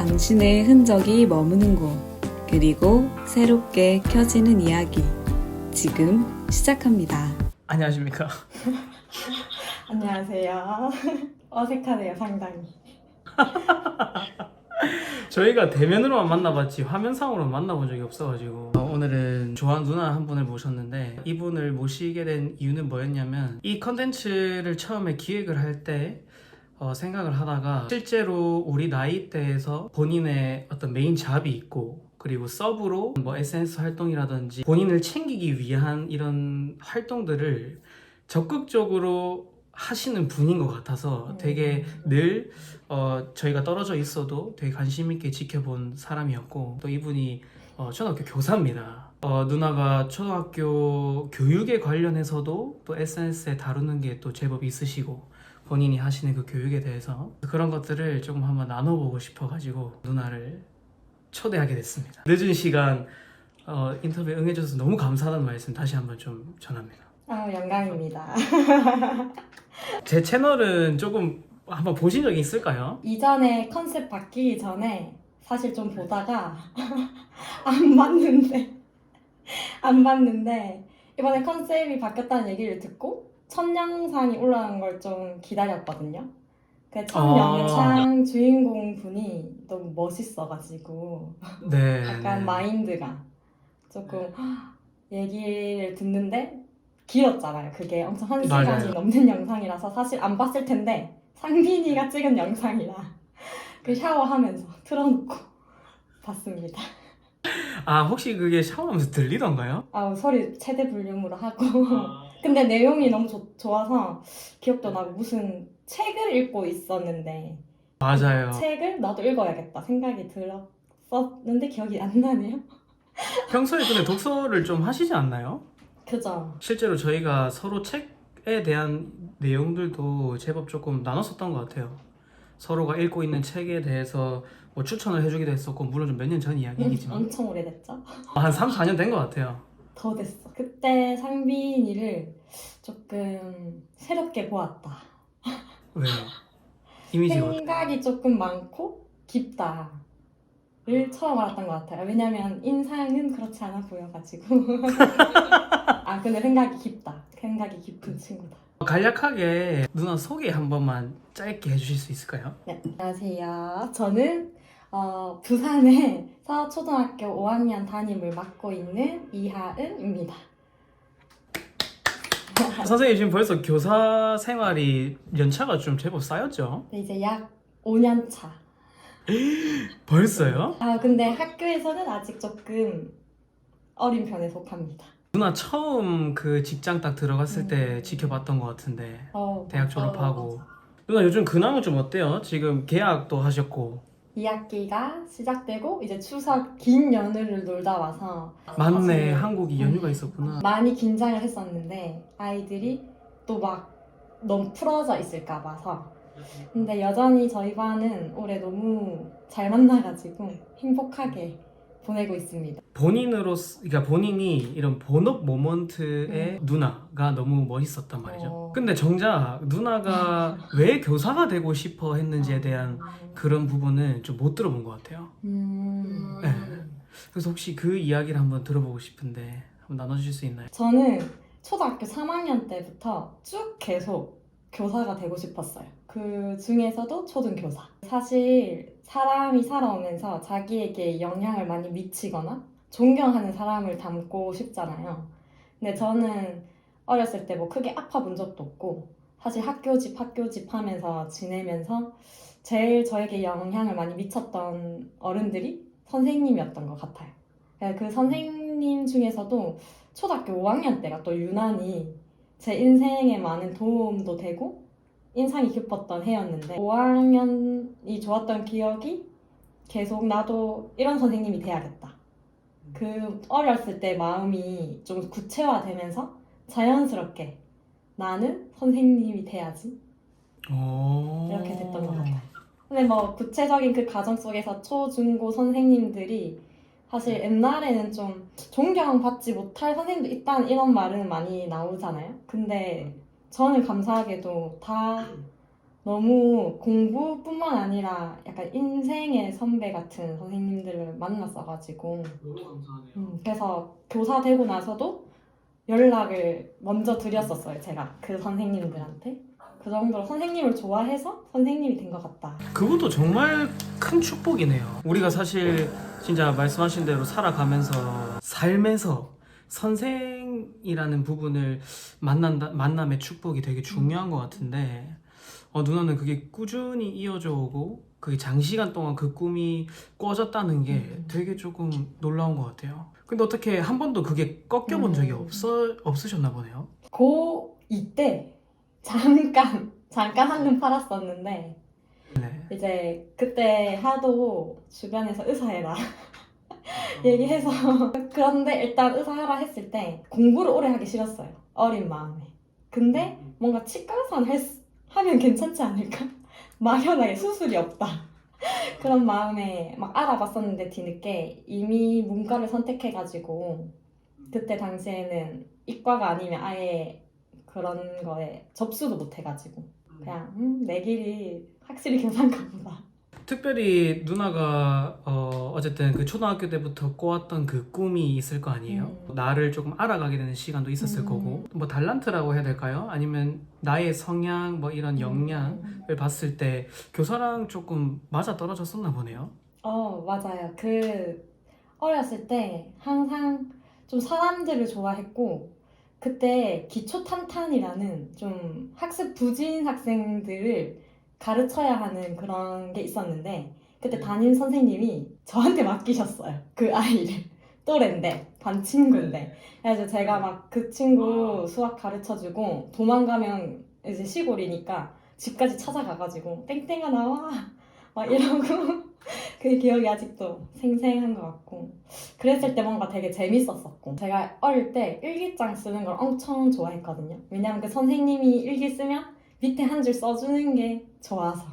당신의 흔적이 머무는 곳, 그리고 새롭게 켜지는 이야기. 지금 시작합니다. 안녕하십니까. 안녕하세요. 어색하네요, 상당히. 저희가 대면으로만 만나봤지 화면상으로는 만나본 적이 없어가지고 오늘은 좋아하는 누나 한 분을 모셨는데, 이분을 모시게 된 이유는 뭐였냐면, 이 컨텐츠를 처음에 기획을 할 때 생각을 하다가 실제로 우리 나이대에서 본인의 어떤 메인 잡이 있고, 그리고 서브로 뭐 SNS 활동이라든지 본인을 챙기기 위한 이런 활동들을 적극적으로 하시는 분인 것 같아서 되게 늘 저희가 떨어져 있어도 되게 관심 있게 지켜본 사람이었고, 또 이분이 초등학교 교사입니다. 누나가 초등학교 교육에 관련해서도 또 SNS에 다루는 게 또 제법 있으시고, 본인이 하시는 그 교육에 대해서 그런 것들을 조금 한번 나눠보고 싶어가지고 누나를 초대하게 됐습니다. 늦은 시간 인터뷰에 응해줘서 너무 감사하다는 말씀 다시 한번 좀 전합니다. 영광입니다. 제 채널은 조금 한번 보신 적이 있을까요? 이전에 컨셉 바뀌기 전에 사실 좀 보다가 안 봤는데 이번에 컨셉이 바뀌었다는 얘기를 듣고 첫 영상이 올라온 걸 좀 기다렸거든요. 그 첫 영상 주인공 분이 너무 멋있어가지고 네. 약간 마인드가 조금 얘기를 듣는데 길었잖아요. 그게 엄청 1시간이 맞아요. 넘는 영상이라서 사실 안 봤을 텐데 상빈이가 찍은 영상이라 그 샤워하면서 틀어놓고 봤습니다. 아, 혹시 그게 샤워하면서 들리던가요? 소리 최대 볼륨으로 하고 근데 내용이 너무 좋아서 기억도 나고, 무슨 책을 읽고 있었는데 맞아요. 책을 나도 읽어야겠다 생각이 들었었는데 기억이 안 나네요. 평소에 근데 독서를 좀 하시지 않나요? 그죠? 실제로 저희가 서로 책에 대한 내용들도 제법 조금 나눴었던 것 같아요. 서로가 읽고 있는 책에 대해서 뭐 추천을 해주기도 했었고, 물론 좀 몇 년 전 이야기이지만 엄청 오래됐죠? 한 3, 4년 된 것 같아요. 더 됐어. 그때 상빈이를 조금 새롭게 보았다. 왜요? 이미지가 어때요? 생각이 조금 많고 깊다를 처음 알았던 것 같아요. 왜냐면 인상은 그렇지 않아 보여가지고. 근데 생각이 깊다. 생각이 깊은 친구다. 간략하게 누나 소개 한 번만 짧게 해주실 수 있을까요? 네, 안녕하세요. 저는 부산에서 초등학교 5학년 담임을 맡고 있는 이하은입니다. 선생님 지금 벌써 교사 생활이 연차가 좀 제법 쌓였죠? 네, 이제 약 5년 차. 벌써요? 근데 학교에서는 아직 조금 어린 편에 속합니다. 누나 처음 그 직장 딱 들어갔을 때 지켜봤던 것 같은데, 대학 졸업하고. 누나 요즘 근황은 좀 어때요? 지금 계약도 하셨고. 2학기가 시작되고 이제 추석 긴 연휴를 놀다 와서 맞네, 사실 한국이 연휴가 있었구나. 많이 긴장을 했었는데 아이들이 또 막 너무 풀어져 있을까 봐서. 근데 여전히 저희 반은 올해 너무 잘 만나가지고 행복하게 보내고 있습니다. 그러니까 본인이 이런 본업 모먼트의 누나가 너무 멋있었단 말이죠. 근데 정작 누나가 왜 교사가 되고 싶어 했는지에 대한 그런 부분은 좀 못 들어본 것 같아요. 네. 그래서 혹시 그 이야기를 한번 들어보고 싶은데 한번 나눠주실 수 있나요? 저는 초등학교 3학년 때부터 쭉 계속 교사가 되고 싶었어요. 그 중에서도 초등교사. 사실 사람이 살아오면서 자기에게 영향을 많이 미치거나 존경하는 사람을 닮고 싶잖아요. 근데 저는 어렸을 때 뭐 크게 아파본 적도 없고, 사실 학교집 하면서 지내면서 제일 저에게 영향을 많이 미쳤던 어른들이 선생님이었던 것 같아요. 그 선생님 중에서도 초등학교 5학년 때가 또 유난히 제 인생에 많은 도움도 되고 인상이 깊었던 해였는데, 5학년이 좋았던 기억이 계속 나도 이런 선생님이 돼야겠다. 그 어렸을 때 마음이 좀 구체화되면서 자연스럽게 나는 선생님이 돼야지 이렇게 됐던 것 같아요. 근데 뭐 구체적인 그 과정 속에서 초, 중, 고 선생님들이 사실 옛날에는 좀 존경받지 못할 선생님도 있다는 이런 말은 많이 나오잖아요. 근데 저는 감사하게도 다 너무 공부뿐만 아니라 약간 인생의 선배 같은 선생님들을 만났어가지고 너무 감사하네요. 그래서 교사 되고 나서도 연락을 먼저 드렸었어요. 제가 그 선생님들한테. 그 정도로 선생님을 좋아해서 선생님이 된 것 같다. 그것도 정말 큰 축복이네요. 우리가 사실 진짜 말씀하신 대로 살아가면서 삶에서 선생이라는 부분을 만남의 축복이 되게 중요한 것 같은데 누나는 그게 꾸준히 이어져 오고 그게 장시간 동안 그 꿈이 꿔졌다는 게 되게 조금 놀라운 것 같아요. 근데 어떻게 한 번도 그게 꺾여본 적이 없으셨나 보네요. 고2 때 잠깐 한눈 팔았었는데 네. 이제 그때 하도 주변에서 의사해라 얘기해서 그런데 일단 의사하라 했을 때 공부를 오래 하기 싫었어요. 어린 마음에. 근데 뭔가 치과 의사는 하면 괜찮지 않을까? 막연하게 수술이 없다. 그런 마음에 막 알아봤었는데 뒤늦게 이미 문과를 선택해가지고 그때 당시에는 이과가 아니면 아예 그런 거에 접수도 못해가지고 그냥 내 길이 확실히 교사인가 보다. 특별히 누나가 어쨌든 그 초등학교 때부터 꿔왔던 그 꿈이 있을 거 아니에요? 나를 조금 알아가게 되는 시간도 있었을 거고 뭐 달란트라고 해야 될까요? 아니면 나의 성향 뭐 이런 역량을 봤을 때 교사랑 조금 맞아 떨어졌었나 보네요. 맞아요. 어렸을 때 항상 좀 사람들을 좋아했고 그때 기초탄탄이라는 좀 학습 부진 학생들을 가르쳐야 하는 그런 게 있었는데 그때 담임 선생님이 저한테 맡기셨어요. 그 아이를. 또래인데 반 친구인데 그래서 제가 막 그 친구 수학 가르쳐주고 도망가면 이제 시골이니까 집까지 찾아가가지고 땡땡아 나와 막 이러고 그 기억이 아직도 생생한 것 같고 그랬을 때 뭔가 되게 재밌었었고 제가 어릴 때 일기장 쓰는 걸 엄청 좋아했거든요. 왜냐면 그 선생님이 일기 쓰면 밑에 한 줄 써주는 게 좋아서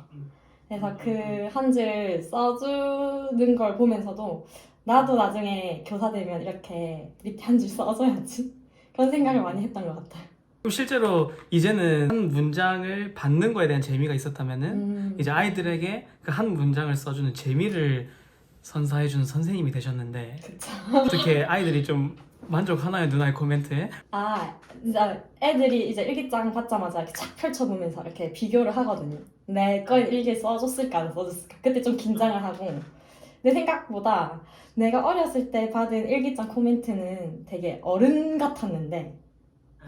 그래서 그 한 줄 써주는 걸 보면서도 나도 나중에 교사 되면 이렇게 밑에 한 줄 써줘야지 그런 생각을 많이 했던 것 같아요. 그럼 실제로 이제는 한 문장을 받는 거에 대한 재미가 있었다면은 이제 아이들에게 그 한 문장을 써주는 재미를 선사해주는 선생님이 되셨는데 그쵸. 어떻게 아이들이 좀 만족하나요, 누나의 코멘트에? 진짜 애들이 이제 일기장 받자마자 이렇게 착 펼쳐보면서 이렇게 비교를 하거든요. 내 거 일기 써줬을까 안 써줬을까. 그때 좀 긴장을 하고 내 생각보다 내가 어렸을 때 받은 일기장 코멘트는 되게 어른 같았는데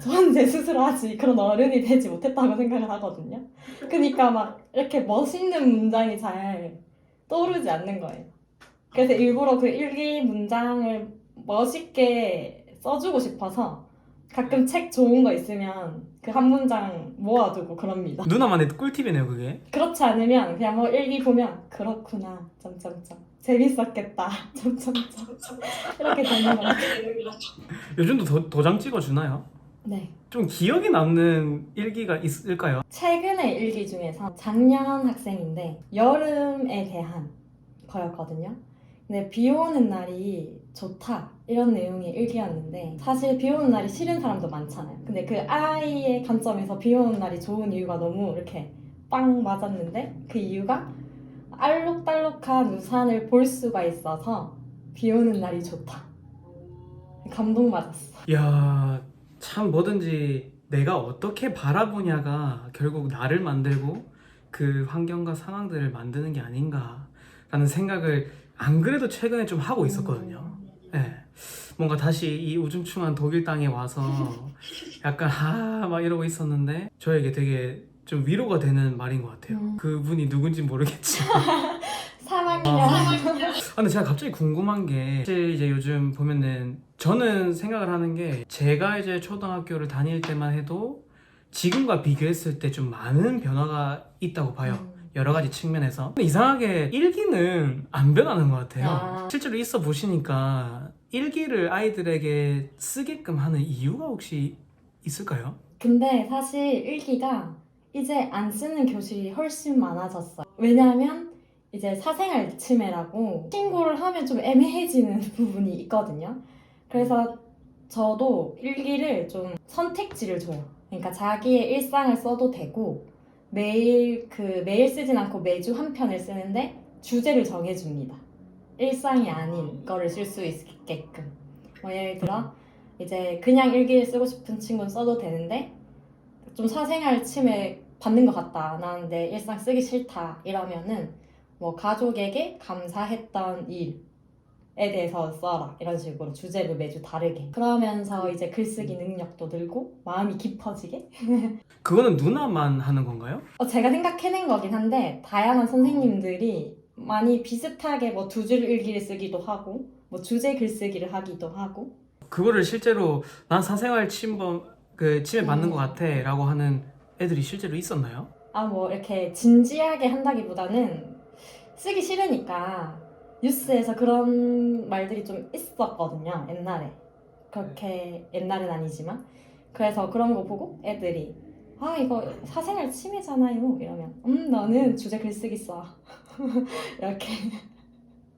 저는 제 스스로 아직 그런 어른이 되지 못했다고 생각을 하거든요. 그러니까 막 이렇게 멋있는 문장이 잘 떠오르지 않는 거예요. 그래서 일부러 그 일기 문장을 멋있게 써주고 싶어서 가끔 책 좋은 거 있으면 그 한 문장 모아두고 그럽니다. 누나만의 꿀팁이네요, 그게. 그렇지 않으면 그냥 뭐 일기 보면 그렇구나 점점점 재밌었겠다 점점점 이렇게 되는 것 같아요. 요즘도 도장 찍어주나요? 네. 좀 기억에 남는 일기가 있을까요? 최근의 일기 중에서 작년 학생인데 여름에 대한 거였거든요. 근데 비 오는 날이 좋다 이런 내용의 일기였는데 사실 비 오는 날이 싫은 사람도 많잖아요. 근데 그 아이의 관점에서 비 오는 날이 좋은 이유가 너무 이렇게 빵 맞았는데 그 이유가 알록달록한 우산을 볼 수가 있어서 비 오는 날이 좋다. 감동받았어. 이야, 참 뭐든지 내가 어떻게 바라보냐가 결국 나를 만들고 그 환경과 상황들을 만드는 게 아닌가라는 생각을 안 그래도 최근에 좀 하고 있었거든요. 네. 뭔가 다시 이 우중충한 독일 땅에 와서 약간 막 이러고 있었는데 저에게 되게 좀 위로가 되는 말인 것 같아요. 그분이 누군지 모르겠지만 사랑이야. 근데 제가 갑자기 궁금한 게 사실 이제 요즘 보면은 저는 생각을 하는 게 제가 이제 초등학교를 다닐 때만 해도 지금과 비교했을 때 좀 많은 변화가 있다고 봐요. 여러 가지 측면에서. 근데 이상하게 일기는 안 변하는 것 같아요. 실제로 있어 보시니까 일기를 아이들에게 쓰게끔 하는 이유가 혹시 있을까요? 근데 사실 일기가 이제 안 쓰는 교실이 훨씬 많아졌어요. 왜냐하면 이제 사생활 침해라고 신고를 하면 좀 애매해지는 부분이 있거든요. 그래서 저도 일기를 좀 선택지를 줘요. 그러니까 자기의 일상을 써도 되고 매일 쓰진 않고 매주 한 편을 쓰는데 주제를 정해줍니다. 일상이 아닌 거를 쓸 수 있게끔. 뭐 예를 들어 이제 그냥 일기를 쓰고 싶은 친구는 써도 되는데 좀 사생활 침해 받는 것 같다. 나는 내 일상 쓰기 싫다. 이러면은 뭐 가족에게 감사했던 일에 대해서 써라. 이런 식으로 주제를 매주 다르게. 그러면서 이제 글쓰기 능력도 늘고 마음이 깊어지게. 그거는 누나만 하는 건가요? 제가 생각해낸 거긴 한데 다양한 선생님들이 많이 비슷하게 뭐 두 줄 일기를 쓰기도 하고 뭐 주제 글쓰기를 하기도 하고. 그거를 실제로 난 사생활 침해 받는 것 같아라고 하는 애들이 실제로 있었나요? 뭐 이렇게 진지하게 한다기보다는 쓰기 싫으니까 뉴스에서 그런 말들이 좀 있었거든요. 옛날에. 그렇게 옛날은 아니지만. 그래서 그런 거 보고 애들이 이거 사생활 침해잖아요. 이러면 너는 주제 글쓰기 써. 이렇게.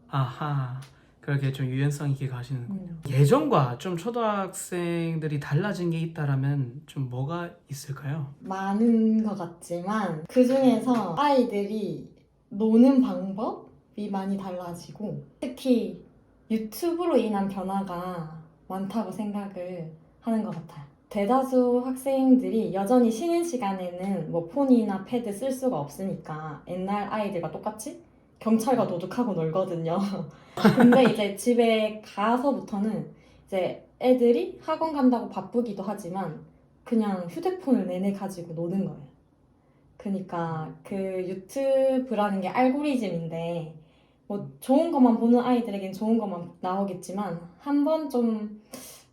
아하, 그렇게 좀 유연성 있게 가시는군요. 예전과 좀 초등학생들이 달라진 게 있다라면 좀 뭐가 있을까요? 많은 것 같지만 그 중에서 아이들이 노는 방법이 많이 달라지고 특히 유튜브로 인한 변화가 많다고 생각을 하는 것 같아요. 대다수 학생들이 여전히 쉬는 시간에는 뭐 폰이나 패드 쓸 수가 없으니까 옛날 아이들과 똑같이 경찰과 도둑하고 놀거든요. 근데 이제 집에 가서부터는 이제 애들이 학원 간다고 바쁘기도 하지만 그냥 휴대폰을 내내 가지고 노는 거예요. 그러니까 그 유튜브라는 게 알고리즘인데 뭐 좋은 것만 보는 아이들에겐 좋은 것만 나오겠지만 한번 좀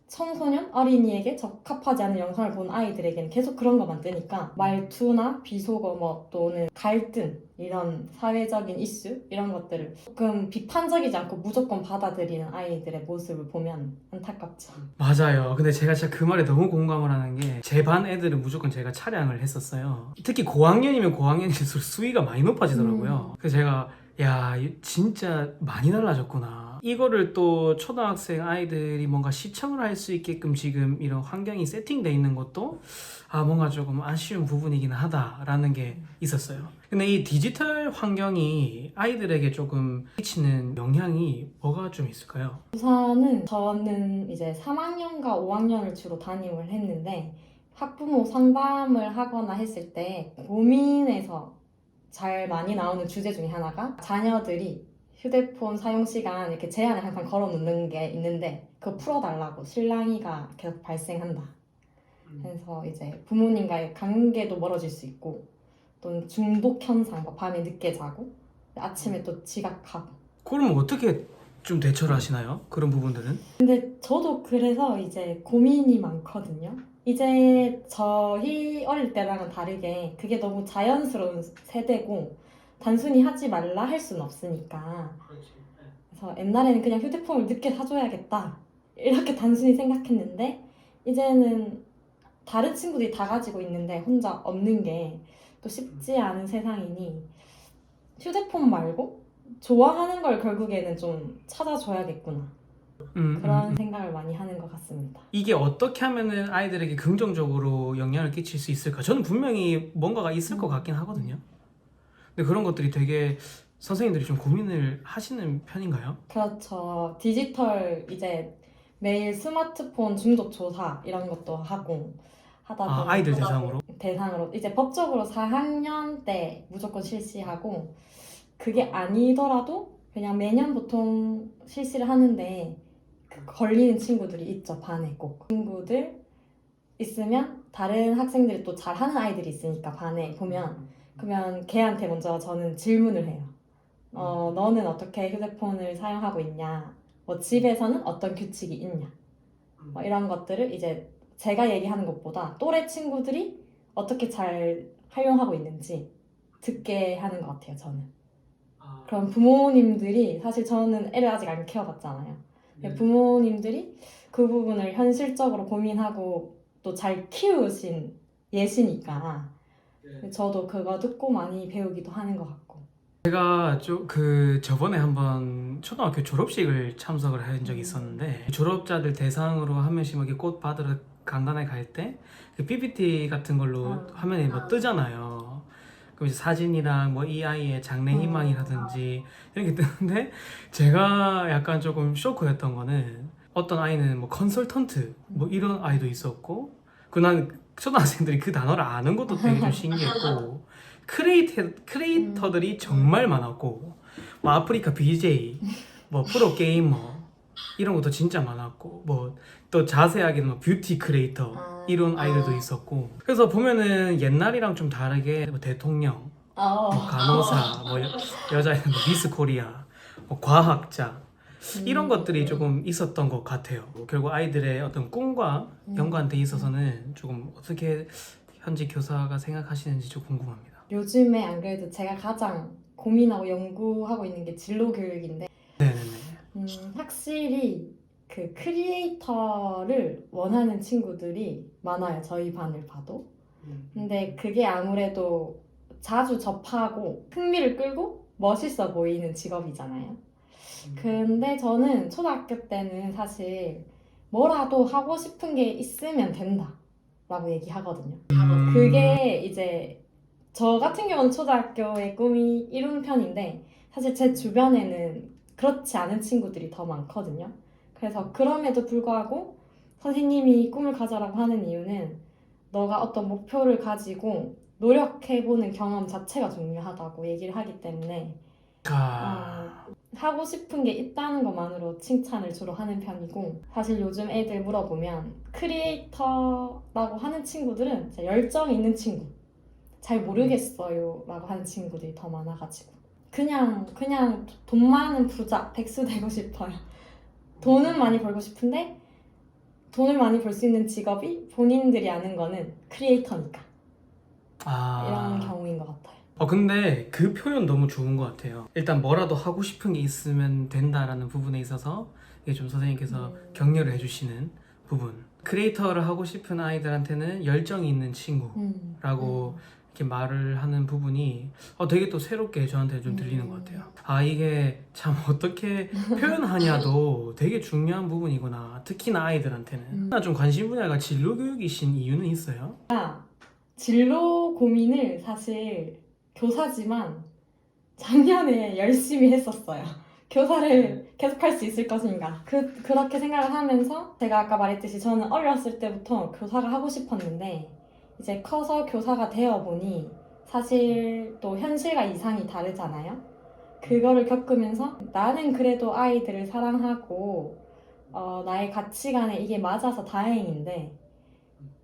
청소년 어린이에게 적합하지 않은 영상을 본 아이들에게는 계속 그런 것만 뜨니까 말투나 비속어 뭐 또는 갈등 이런 사회적인 이슈 이런 것들을 조금 비판적이지 않고 무조건 받아들이는 아이들의 모습을 보면 안타깝죠. 맞아요. 근데 제가 진짜 그 말에 너무 공감을 하는 게 제 반 애들은 무조건 제가 차량을 했었어요. 특히 고학년이면 고학년일수록 수위가 많이 높아지더라고요. 그래서 제가 야, 진짜 많이 달라졌구나. 이거를 또 초등학생 아이들이 뭔가 시청을 할 수 있게끔 지금 이런 환경이 세팅돼 있는 것도 뭔가 조금 아쉬운 부분이긴 하다라는 게 있었어요. 근데 이 디지털 환경이 아이들에게 조금 미치는 영향이 뭐가 좀 있을까요? 우선은 저는 이제 3학년과 5학년을 주로 담임을 했는데 학부모 상담을 하거나 했을 때 고민에서 잘 많이 나오는 주제 중에 하나가 자녀들이 휴대폰 사용 시간 이렇게 제한을 항상 걸어 놓는 게 있는데 그거 풀어달라고 실랑이가 계속 발생한다. 그래서 이제 부모님과의 관계도 멀어질 수 있고 또는 중독 현상, 뭐 밤에 늦게 자고 아침에 또 지각하고. 그럼 어떻게 좀 대처를 하시나요? 그런 부분들은? 근데 저도 그래서 이제 고민이 많거든요. 이제 저희 어릴 때랑은 다르게 그게 너무 자연스러운 세대고 단순히 하지 말라 할 수는 없으니까. 그래서 옛날에는 그냥 휴대폰을 늦게 사줘야겠다 이렇게 단순히 생각했는데 이제는 다른 친구들이 다 가지고 있는데 혼자 없는 게 또 쉽지 않은 세상이니 휴대폰 말고 좋아하는 걸 결국에는 좀 찾아줘야겠구나 그런 생각을 많이 하는 것 같습니다. 이게 어떻게 하면은 아이들에게 긍정적으로 영향을 끼칠 수 있을까? 저는 분명히 뭔가가 있을 것 같긴 하거든요. 근데 그런 것들이 되게 선생님들이 좀 고민을 하시는 편인가요? 그렇죠. 디지털 이제 매일 스마트폰 중독 조사 이런 것도 하고 하다 보면 아이들 대상으로? 이제 법적으로 4학년 때 무조건 실시하고 그게 아니더라도 그냥 매년 보통 실시를 하는데 걸리는 친구들이 있죠. 반에 꼭 친구들 있으면 다른 학생들이 또 잘하는 아이들이 있으니까 반에 보면 그러면 걔한테 먼저 저는 질문을 해요. 너는 어떻게 휴대폰을 사용하고 있냐? 뭐 집에서는 어떤 규칙이 있냐? 뭐 이런 것들을 이제 제가 얘기하는 것보다 또래 친구들이 어떻게 잘 활용하고 있는지 듣게 하는 것 같아요, 저는. 그럼 부모님들이 사실 저는 애를 아직 안 키워봤잖아요. 부모님들이 그 부분을 현실적으로 고민하고 또 잘 키우신 예시니까 저도 그거 듣고 많이 배우기도 하는 것 같고. 제가 저번에 한번 초등학교 졸업식을 참석을 한 적이 있었는데 졸업자들 대상으로 한 명씩 이렇게 꽃 받으러 강단에 갈 때 그 PPT 같은 걸로 화면에 뭐 뜨잖아요. 그럼 이제 사진이랑 뭐 이 아이의 장래 희망이라든지 이런 게 뜨는데 제가 약간 조금 쇼크였던 거는 어떤 아이는 뭐 컨설턴트 뭐 이런 아이도 있었고 난 초등학생들이 그 단어를 아는 것도 되게 좀 신기했고 크리에이터들이 정말 많았고 뭐 아프리카 BJ 뭐 프로게이머 이런 것도 진짜 많았고 뭐 또 자세하게는 뭐 뷰티 크리에이터 이런 아이들도 있었고 그래서 보면은 옛날이랑 좀 다르게 뭐 대통령 뭐 간호사 뭐 여자애는 뭐 미스 코리아 뭐 과학자 이런 것들이 조금 있었던 것 같아요. 결국 아이들의 어떤 꿈과 연관돼 있어서는 조금 어떻게 현지 교사가 생각하시는지 좀 궁금합니다. 요즘에 안 그래도 제가 가장 고민하고 연구하고 있는 게 진로 교육인데 네네네. 확실히 그 크리에이터를 원하는 친구들이 많아요. 저희 반을 봐도. 근데 그게 아무래도 자주 접하고 흥미를 끌고 멋있어 보이는 직업이잖아요. 근데 저는 초등학교 때는 사실 뭐라도 하고 싶은 게 있으면 된다 라고 얘기하거든요. 그게 이제 저 같은 경우는 초등학교의 꿈이 이룬 편인데 사실 제 주변에는 그렇지 않은 친구들이 더 많거든요. 그래서 그럼에도 불구하고 선생님이 꿈을 가져라고 하는 이유는 너가 어떤 목표를 가지고 노력해보는 경험 자체가 중요하다고 얘기를 하기 때문에 하고 싶은 게 있다는 것만으로 칭찬을 주로 하는 편이고 사실 요즘 애들 물어보면 크리에이터라고 하는 친구들은 진짜 열정이 있는 친구 잘 모르겠어요 라고 하는 친구들이 더 많아가지고 그냥 돈 많은 부자 백수 되고 싶어요. 돈은 많이 벌고 싶은데 돈을 많이 벌 수 있는 직업이 본인들이 아는 거는 크리에이터니까 이런 경우인 것 같아요. 근데 그 표현 너무 좋은 것 같아요. 일단 뭐라도 하고 싶은 게 있으면 된다라는 부분에 있어서 이게 좀 선생님께서 격려를 해주시는 부분. 크리에이터를 하고 싶은 아이들한테는 열정이 있는 친구라고 이렇게 말을 하는 부분이 되게 또 새롭게 저한테 좀 들리는 것 같아요. 이게 참 어떻게 표현하냐도 되게 중요한 부분이구나. 특히나 아이들한테는. 좀 관심 분야가 진로 교육이신 이유는 있어요? 진로 고민을 사실 교사지만 작년에 열심히 했었어요. 교사를 계속 할 수 있을 것인가. 그렇게 생각을 하면서 제가 아까 말했듯이 저는 어렸을 때부터 교사가 하고 싶었는데 이제 커서 교사가 되어보니 사실 또 현실과 이상이 다르잖아요. 그거를 겪으면서 나는 그래도 아이들을 사랑하고 나의 가치관에 이게 맞아서 다행인데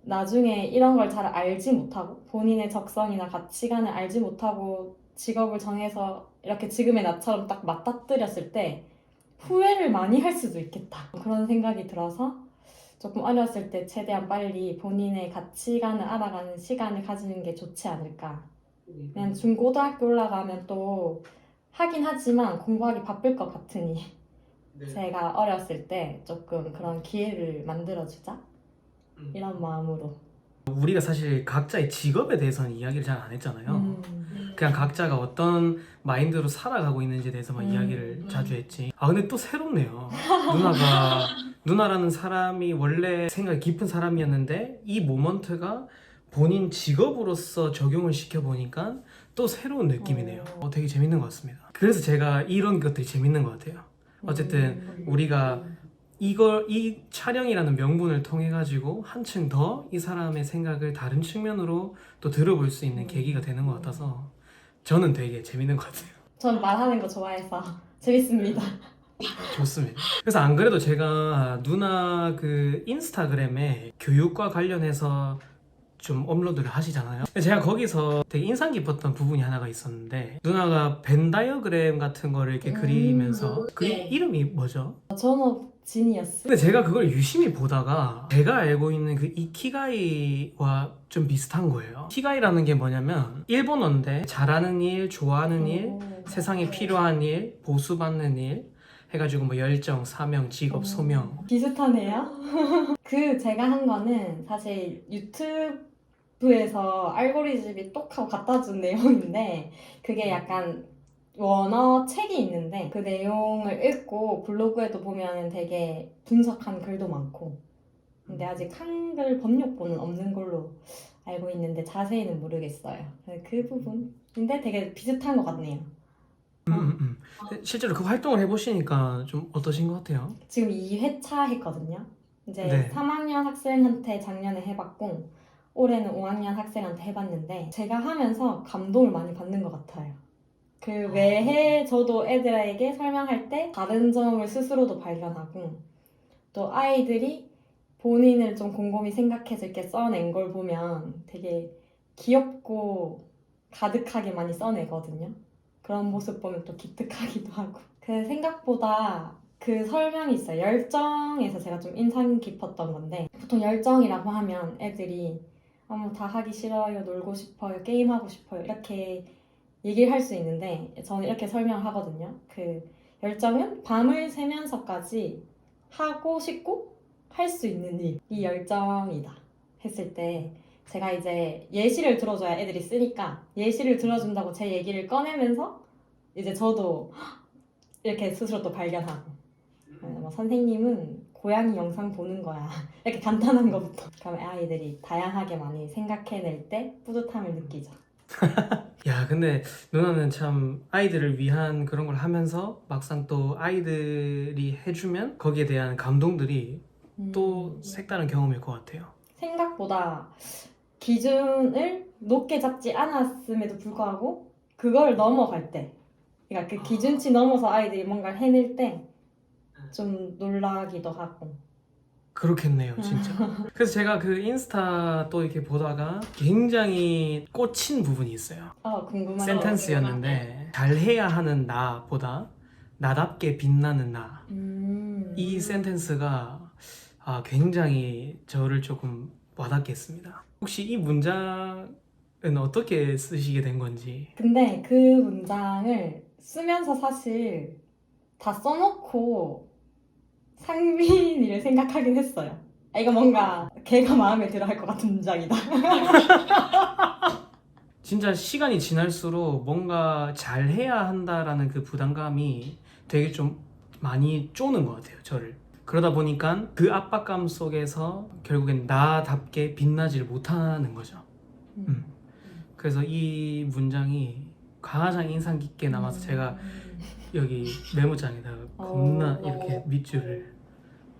나중에 이런 걸 잘 알지 못하고 본인의 적성이나 가치관을 알지 못하고 직업을 정해서 이렇게 지금의 나처럼 딱 맞닥뜨렸을 때 후회를 많이 할 수도 있겠다. 그런 생각이 들어서 조금 어렸을 때 최대한 빨리 본인의 가치관을 알아가는 시간을 가지는 게 좋지 않을까. 그냥 중고등학교 올라가면 또 하긴 하지만 공부하기 바쁠 것 같으니 제가 어렸을 때 조금 그런 기회를 만들어주자 이런 마음으로. 우리가 사실 각자의 직업에 대해서는 이야기를 잘 안 했잖아요. 그냥 각자가 어떤 마인드로 살아가고 있는지에 대해서만 이야기를 자주 했지. 근데 또 새롭네요. 누나라는 사람이 원래 생각이 깊은 사람이었는데 이 모먼트가 본인 직업으로서 적용을 시켜보니까 또 새로운 느낌이네요. 되게 재밌는 것 같습니다. 그래서 제가 이런 것들이 재밌는 것 같아요. 어쨌든 우리가 이 촬영이라는 명분을 통해 가지고 한층 더 이 사람의 생각을 다른 측면으로 또 들어볼 수 있는 계기가 되는 것 같아서 저는 되게 재밌는 것 같아요. 전 말하는 거 좋아해서 재밌습니다. 좋습니다. 그래서 안 그래도 제가 누나 그 인스타그램에 교육과 관련해서 좀 업로드를 하시잖아요. 제가 거기서 되게 인상 깊었던 부분이 하나가 있었는데 누나가 벤 다이어그램 같은 거를 이렇게 그리면서 그 이름이 뭐죠? 전업 지니어스. 근데 제가 그걸 유심히 보다가 제가 알고 있는 그 이키가이와 좀 비슷한 거예요. 이키가이라는 게 뭐냐면 일본어인데 잘하는 일, 좋아하는 일, 세상에 필요한 일, 보수받는 일 해가지고 뭐 열정, 사명, 직업, 소명. 비슷하네요. 제가 한 거는 사실 유튜브에서 알고리즘이 똑하고 갖다 준 내용인데 그게 약간 원어 책이 있는데 그 내용을 읽고 블로그에도 보면 되게 분석한 글도 많고 근데 아직 한글 번역본은 없는 걸로 알고 있는데 자세히는 모르겠어요. 그 부분인데 되게 비슷한 것 같네요. 실제로 그 활동을 해보시니까 좀 어떠신 것 같아요? 지금 2회차 했거든요. 이제 네. 3학년 학생한테 작년에 해봤고 올해는 5학년 학생한테 해봤는데 제가 하면서 감동을 많이 받는 것 같아요. 그 매해 저도 애들에게 설명할 때 다른 점을 스스로도 발견하고 또 아이들이 본인을 좀 곰곰이 생각해서 이렇게 써낸 걸 보면 되게 귀엽고 가득하게 많이 써내거든요. 그런 모습 보면 또 기특하기도 하고. 그 생각보다 그 설명이 있어요. 열정에서 제가 좀 인상 깊었던 건데 보통 열정이라고 하면 애들이 뭐 다 하기 싫어요, 놀고 싶어요, 게임하고 싶어요 이렇게 얘기를 할 수 있는데 저는 이렇게 설명을 하거든요. 그 열정은 밤을 새면서까지 하고 싶고 할 수 있는 일이 열정이다 했을 때 제가 이제 예시를 들어줘야 애들이 쓰니까 예시를 들어준다고 제 얘기를 꺼내면서 이제 저도 이렇게 스스로 또 발견하고 뭐 선생님은 고양이 영상 보는 거야 이렇게 간단한 거부터 그럼 아이들이 다양하게 많이 생각해낼 때 뿌듯함을 느끼죠. 야, 근데 누나는 참 아이들을 위한 그런 걸 하면서 막상 또 아이들이 해주면 거기에 대한 감동들이 또 색다른 경험일 것 같아요. 생각보다 기준을 높게 잡지 않았음에도 불구하고 그걸 넘어갈 때 그러니까 그 기준치 넘어서 아이들이 뭔가를 해낼 때 좀 놀라기도 하고 그렇겠네요, 진짜. 그래서 제가 그 인스타 또 이렇게 보다가 굉장히 꽂힌 부분이 있어요. 궁금한 센텐스였는데 잘해야 하는 나보다 나답게 빛나는 나. 이 센텐스가 굉장히 저를 조금 와닿게 했습니다. 혹시 이 문장은 어떻게 쓰시게 된 건지? 근데 그 문장을 쓰면서 사실 다 써놓고 상민이를 생각하긴 했어요. 이거 뭔가 걔가 마음에 들어 할 것 같은 문장이다. 진짜 시간이 지날수록 뭔가 잘해야 한다라는 그 부담감이 되게 좀 많이 쪼는 것 같아요, 저를. 그러다 보니까 그 압박감 속에서 결국엔 나답게 빛나지를 못하는 거죠. 그래서 이 문장이 가장 인상 깊게 남아서 제가 여기 메모장에다가 겁나 이렇게 밑줄을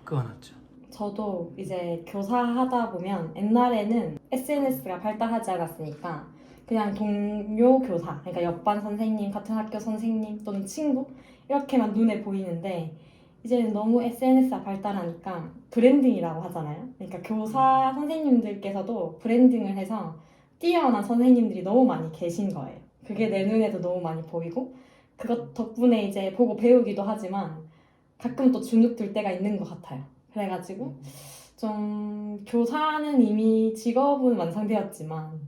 그어놨죠. 저도 이제 교사하다 보면 옛날에는 SNS가 발달하지 않았으니까 그냥 동료 교사, 그러니까 옆반 선생님, 같은 학교 선생님 또는 친구 이렇게만 눈에 보이는데 이제는 너무 SNS가 발달하니까 브랜딩이라고 하잖아요. 그러니까 교사 선생님들께서도 브랜딩을 해서 뛰어난 선생님들이 너무 많이 계신 거예요. 그게 내 눈에도 너무 많이 보이고 그것 덕분에 이제 보고 배우기도 하지만 가끔 또 주눅 들 때가 있는 것 같아요. 그래가지고 좀 교사는 이미 직업은 완성되었지만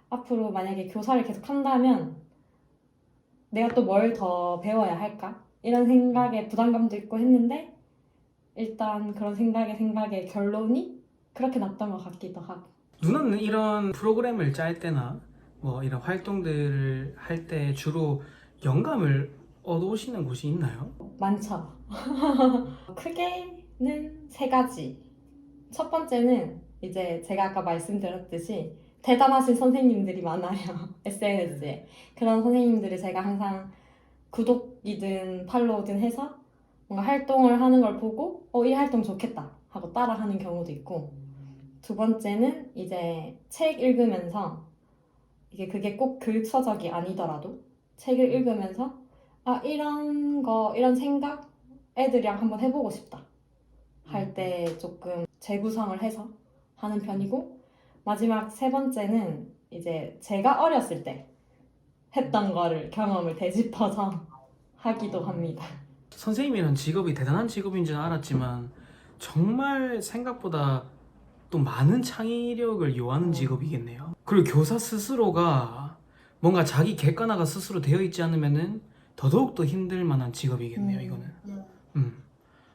앞으로 만약에 교사를 계속 한다면 내가 또 뭘 더 배워야 할까? 이런 생각에 부담감도 있고 했는데 일단 그런 생각에 결론이 그렇게 났던 것 같기도 하고. 누나는 이런 프로그램을 짤 때나 뭐 이런 활동들을 할 때 주로 영감을 얻어오시는 곳이 있나요? 많죠. 크게는 세 가지. 첫 번째는 이제 제가 아까 말씀드렸듯이 대단하신 선생님들이 많아요. SNS에. 그런 선생님들을 제가 항상 구독이든 팔로우든 해서 뭔가 활동을 하는 걸 보고 이 활동 좋겠다 하고 따라하는 경우도 있고 두 번째는 이제 책 읽으면서 그게 꼭 교육 서적이 아니더라도 책을 읽으면서 이런 생각 애들이랑 한번 해보고 싶다 할 때 조금 재구성을 해서 하는 편이고 마지막 세 번째는 이제 제가 어렸을 때 했던 거를 경험을 되짚어서 하기도 합니다. 선생님이란 직업이 대단한 직업인 줄 알았지만 정말 생각보다 또 많은 창의력을 요하는 직업이겠네요. 그리고 교사 스스로가 뭔가 자기 객관화가 스스로 되어 있지 않으면은 더더욱 더 힘들 만한 직업이겠네요, 이거는.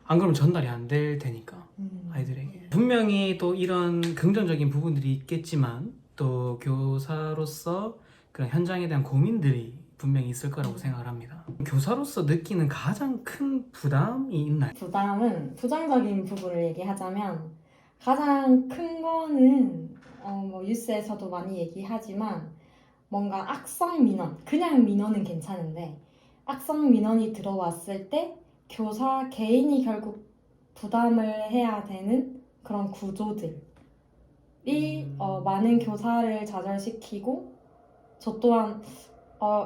안 그러면 전달이 안 될 테니까 아이들에게. 분명히 또 이런 긍정적인 부분들이 있겠지만 또 교사로서 그런 현장에 대한 고민들이 분명히 있을 거라고 생각을 합니다. 교사로서 느끼는 가장 큰 부담이 있나요? 부담은 부정적인 부분을 얘기하자면 가장 큰 거는 뭐 뉴스에서도 많이 얘기하지만 뭔가 악성 민원, 그냥 민원은 괜찮은데 악성 민원이 들어왔을 때 교사 개인이 결국 부담을 해야 되는 그런 구조들이 많은 교사를 좌절시키고 저 또한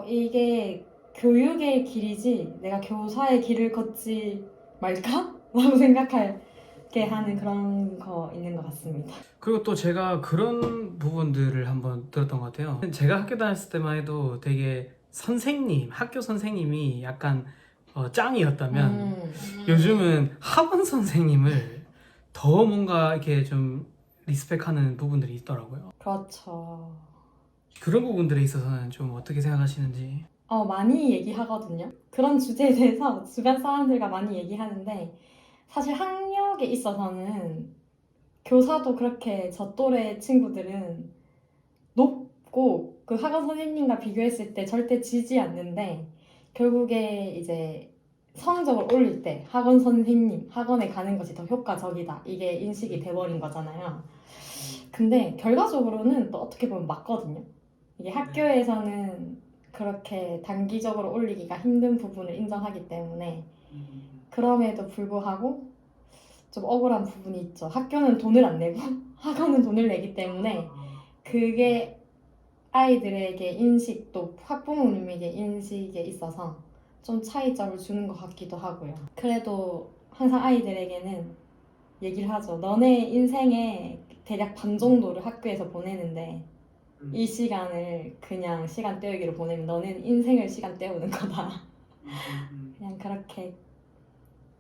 이게 교육의 길이지 내가 교사의 길을 걷지 말까? 라고 생각하게 하는 그런 거 있는 것 같습니다. 그리고 또 제가 그런 부분들을 한번 들었던 것 같아요. 제가 학교 다녔을 때만 해도 되게 선생님, 학교 선생님이 약간 짱이었다면 요즘은 학원 선생님을 더 뭔가 이렇게 좀 리스펙하는 부분들이 있더라고요. 그렇죠. 그런 부분들에 있어서는 좀 어떻게 생각하시는지. 많이 얘기하거든요. 그런 주제에 대해서 주변 사람들과 많이 얘기하는데 사실 학력에 있어서는 교사도 그렇게 저 또래 친구들은 높고 그 학원 선생님과 비교했을 때 절대 지지 않는데 결국에 이제 성적을 올릴 때 학원 선생님, 학원에 가는 것이 더 효과적이다. 이게 인식이 돼버린 거잖아요. 근데 결과적으로는 또 어떻게 보면 맞거든요. 이게 학교에서는 그렇게 단기적으로 올리기가 힘든 부분을 인정하기 때문에 그럼에도 불구하고 좀 억울한 부분이 있죠. 학교는 돈을 안 내고 학원은 돈을 내기 때문에 그게 아이들에게 인식 또 학부모님에게 인식에 있어서 좀 차이점을 주는 것 같기도 하고요. 그래도 항상 아이들에게는 얘기를 하죠. 너네 인생의 대략 반 정도를 학교에서 보내는데 이 시간을 그냥 시간 때우기로 보내면 너는 인생을 시간 때우는 거다. 그냥 그렇게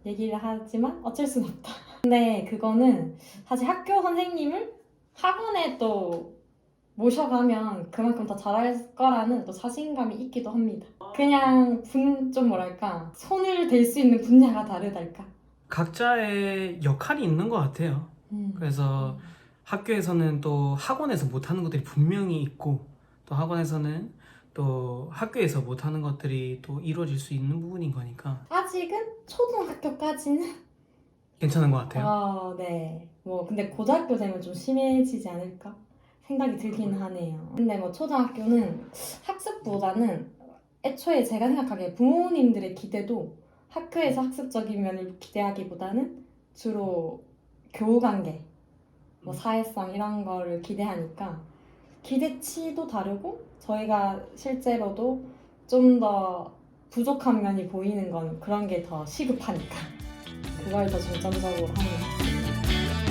얘기를 하지만 어쩔 순 없다. 근데 그거는 사실 학교 선생님을 학원에 또 모셔가면 그만큼 더 잘할 거라는 또 자신감이 있기도 합니다. 그냥 좀 뭐랄까 손을 댈 수 있는 분야가 다르달까. 각자의 역할이 있는 것 같아요. 그래서 학교에서는 또 학원에서 못하는 것들이 분명히 있고 또 학원에서는 또 학교에서 못하는 것들이 또 이루어질 수 있는 부분인 거니까 아직은 초등학교까지는 괜찮은 것 같아요. 네. 뭐 근데 고등학교 되면 좀 심해지지 않을까 생각이 들긴 하네요. 근데 뭐 초등학교는 학습보다는 애초에 제가 생각하기에 부모님들의 기대도 학교에서 학습적인 면을 기대하기보다는 주로 교우관계, 뭐 사회성 이런 거를 기대하니까 기대치도 다르고 저희가 실제로도 좀 더 부족한 면이 보이는 건 그런 게 더 시급하니까 그걸 더 중점적으로 하는 것 같아요.